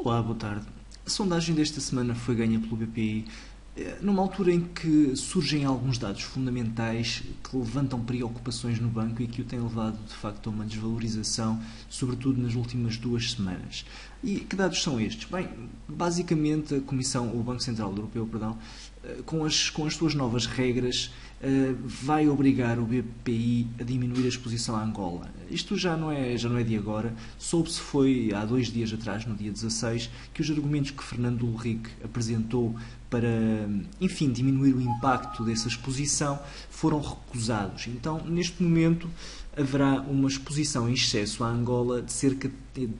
Olá, boa tarde. A sondagem desta semana foi ganha pelo BPI numa altura em que surgem alguns dados fundamentais que levantam preocupações no banco e que o têm levado, de facto, a uma desvalorização, sobretudo nas últimas 2 semanas. E que dados são estes? Bem, basicamente o Banco Central Europeu, com as suas novas regras, vai obrigar o BPI a diminuir a exposição à Angola. Isto já não é de agora. Soube-se foi há 2 dias atrás, no dia 16, que os argumentos que Fernando Henrique apresentou para, enfim, diminuir o impacto dessa exposição foram recusados. Então, neste momento, haverá uma exposição em excesso à Angola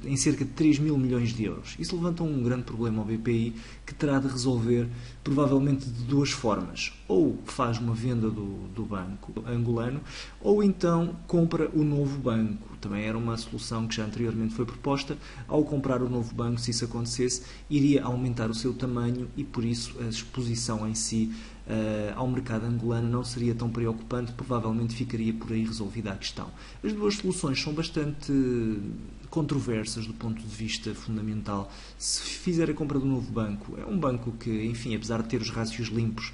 em cerca de 3 mil milhões de euros. Isso levanta um grande problema ao BPI, que terá de resolver provavelmente de 2 formas. Ou faz uma venda do banco angolano, ou então compra o novo banco. Também era uma solução que já anteriormente foi proposta. Ao comprar o novo banco, se isso acontecesse, iria aumentar o seu tamanho e, por isso, a exposição em si ao mercado angolano não seria tão preocupante, provavelmente ficaria por aí resolvida a questão. As 2 soluções são bastante controversas do ponto de vista fundamental. Se fizer a compra do novo banco, é um banco que, enfim, apesar de ter os rácios limpos,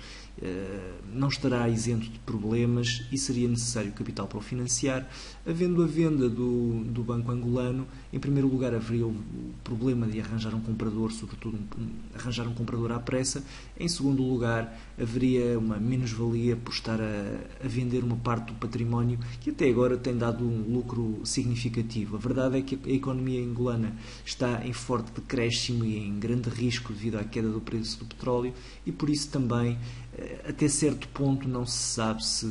não estará isento de problemas e seria necessário capital para o financiar. Havendo a venda do banco angolano, em primeiro lugar haveria o problema de arranjar um comprador, sobretudo arranjar um comprador à pressa. Em segundo lugar, haveria uma menos-valia por estar a vender uma parte do património que até agora tem dado um lucro significativo. A verdade é que a economia angolana está em forte decréscimo e em grande risco devido à queda do preço do petróleo e por isso também, até certo ponto, não se sabe se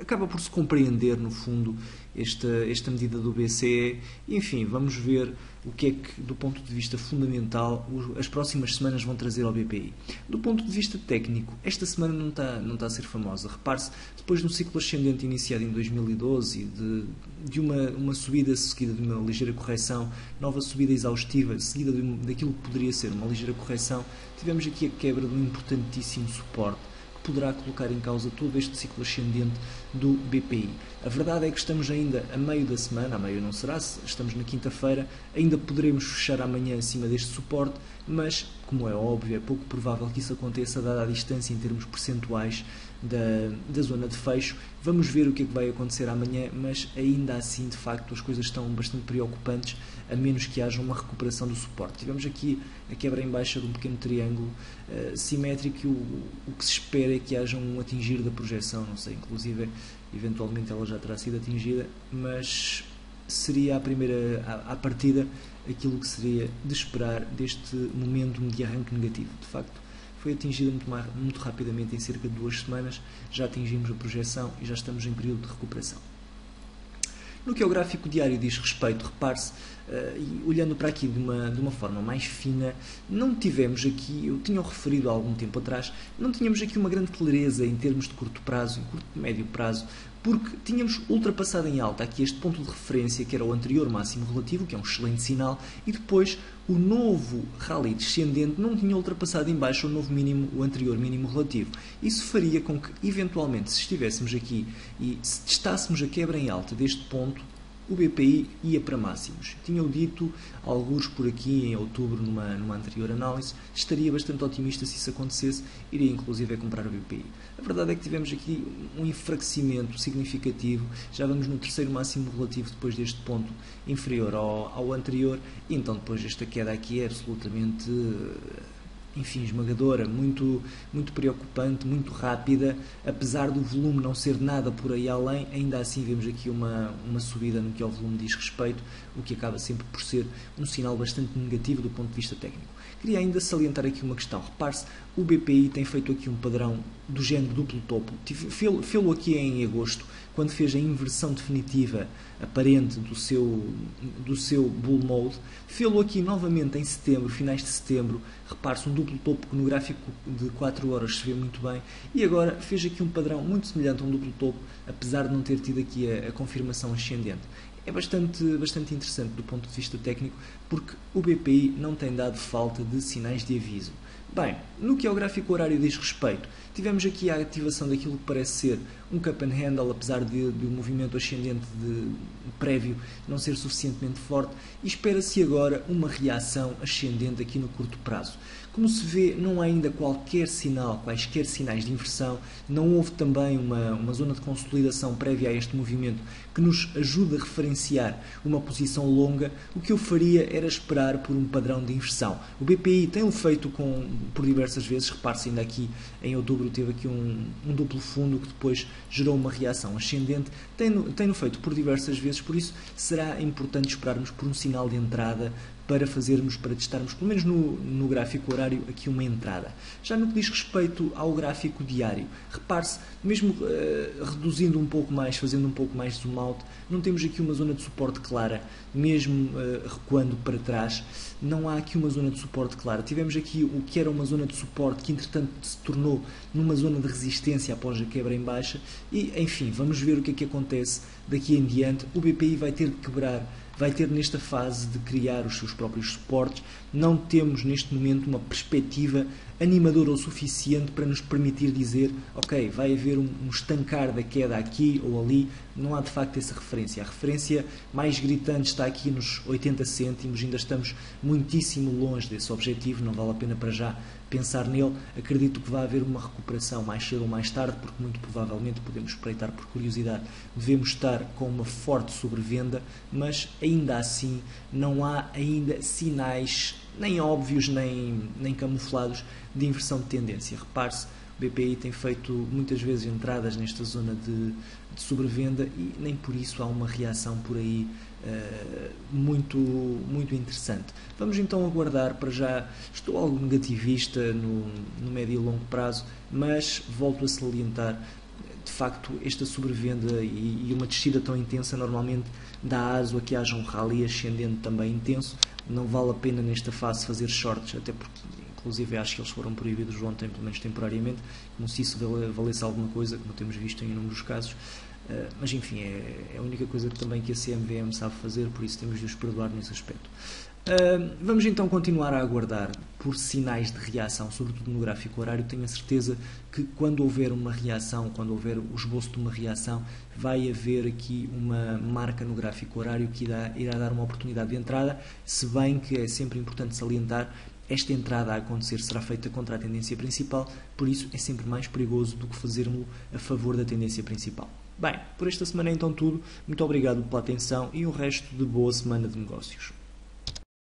acaba por se compreender, no fundo, esta medida do BCE. Enfim, vamos ver o que é que, do ponto de vista fundamental, as próximas semanas vão trazer ao BPI. Do ponto de vista técnico, esta semana não está a ser famosa. Repare-se, depois de um ciclo ascendente iniciado em 2012 e de uma subida seguida de uma ligeira correção, nova subida exaustiva, seguida daquilo que poderia ser uma ligeira correção, tivemos aqui a quebra de um importantíssimo suporte que poderá colocar em causa todo este ciclo ascendente do BPI. A verdade é que estamos ainda a meio da semana, a meio não será, estamos na quinta-feira, ainda poderemos fechar amanhã acima deste suporte, mas, como é óbvio, é pouco provável que isso aconteça dada a distância em termos percentuais da zona de fecho. Vamos ver o que é que vai acontecer amanhã, mas ainda assim, de facto, as coisas estão bastante preocupantes, a menos que haja uma recuperação do suporte. Tivemos aqui a quebra em baixa de um pequeno triângulo simétrico e o que se espera é que haja um atingir da projeção, não sei, inclusive, eventualmente ela já terá sido atingida, mas seria à partida aquilo que seria de esperar deste momento de arranque negativo. De facto, foi atingida muito rapidamente, em cerca de 2 semanas, já atingimos a projeção e já estamos em período de recuperação. No que ao gráfico diário diz respeito, repare-se, olhando para aqui de uma forma mais fina, não tivemos aqui, eu tinha referido há algum tempo atrás, não tínhamos aqui uma grande clareza em termos de curto prazo, em curto e médio prazo, porque tínhamos ultrapassado em alta aqui este ponto de referência, que era o anterior máximo relativo, que é um excelente sinal, e depois o novo rally descendente não tinha ultrapassado em baixo o anterior mínimo relativo. Isso faria com que, eventualmente, se estivéssemos aqui e se testássemos a quebra em alta deste ponto, o BPI ia para máximos. Tinha-o dito alguns por aqui em outubro, numa anterior análise, estaria bastante otimista se isso acontecesse, iria inclusive comprar o BPI. A verdade é que tivemos aqui um enfraquecimento significativo, já vamos no terceiro máximo relativo depois deste ponto inferior ao anterior, e então depois esta queda aqui é absolutamente, enfim, esmagadora, muito preocupante, muito rápida. Apesar do volume não ser nada por aí além, ainda assim vemos aqui uma subida no que ao volume diz respeito, o que acaba sempre por ser um sinal bastante negativo do ponto de vista técnico. Queria ainda salientar aqui uma questão. Repare-se, o BPI tem feito aqui um padrão do género duplo topo. Fê-lo aqui em agosto, quando fez a inversão definitiva aparente do seu bull mode. Fê-lo aqui novamente em setembro, finais de setembro. Repare-se, um duplo topo que no gráfico de 4 horas se vê muito bem. E agora fez aqui um padrão muito semelhante a um duplo topo, apesar de não ter tido aqui a confirmação ascendente. É bastante interessante do ponto de vista técnico, porque o BPI não tem dado falta de sinais de aviso. Bem, no que ao gráfico horário diz respeito, tivemos aqui a ativação daquilo que parece ser um cup and handle, apesar de o movimento ascendente prévio não ser suficientemente forte, e espera-se agora uma reação ascendente aqui no curto prazo. Como se vê, não há ainda quaisquer sinais de inversão, não houve também uma zona de consolidação prévia a este movimento que nos ajude a referenciar uma posição longa. O que eu faria era esperar por um padrão de inversão. O BPI tem-o feito por diversas vezes, repare-se ainda aqui em outubro teve aqui um duplo fundo que depois gerou uma reação ascendente, tem-no feito por diversas vezes, por isso será importante esperarmos por um sinal de entrada para testarmos, pelo menos no gráfico horário, aqui uma entrada. Já no que diz respeito ao gráfico diário, repare-se, mesmo reduzindo um pouco mais, fazendo um pouco mais zoom out, não temos aqui uma zona de suporte clara, mesmo recuando para trás, não há aqui uma zona de suporte clara. Tivemos aqui o que era uma zona de suporte, que entretanto se tornou numa zona de resistência após a quebra em baixa, e enfim, vamos ver o que é que acontece daqui em diante. O BPI vai ter de quebrar, vai ter nesta fase de criar os seus próprios suportes. Não temos neste momento uma perspectiva animadora o suficiente para nos permitir dizer, ok, vai haver um estancar da queda aqui ou ali. Não há de facto essa referência. A referência mais gritante está aqui nos 80 cêntimos, ainda estamos muitíssimo longe desse objetivo, não vale a pena para já pensar nele. Acredito que vai haver uma recuperação mais cedo ou mais tarde, porque muito provavelmente podemos espreitar por curiosidade, devemos estar com uma forte sobrevenda, mas ainda assim não há ainda sinais nem óbvios nem camuflados de inversão de tendência. Repare-se, o BPI tem feito muitas vezes entradas nesta zona de sobrevenda e nem por isso há uma reação por aí muito interessante. Vamos então aguardar. Para já estou algo negativista no médio e longo prazo, mas volto a salientar, de facto, esta sobrevenda e uma descida tão intensa normalmente dá aso a que haja um rally ascendente também intenso. Não vale a pena nesta fase fazer shorts, até porque inclusive acho que eles foram proibidos ontem, pelo menos temporariamente, como se isso valesse alguma coisa, como temos visto em inúmeros casos. Mas enfim, é a única coisa também que a CMVM sabe fazer, por isso temos de os perdoar nesse aspecto. Vamos então continuar a aguardar por sinais de reação, sobretudo no gráfico horário. Tenho a certeza que quando houver uma reação, quando houver o esboço de uma reação, vai haver aqui uma marca no gráfico horário que irá dar uma oportunidade de entrada, se bem que é sempre importante salientar, esta entrada a acontecer será feita contra a tendência principal, por isso é sempre mais perigoso do que fazermos a favor da tendência principal. Bem, por esta semana é então tudo. Muito obrigado pela atenção e o resto de boa semana de negócios.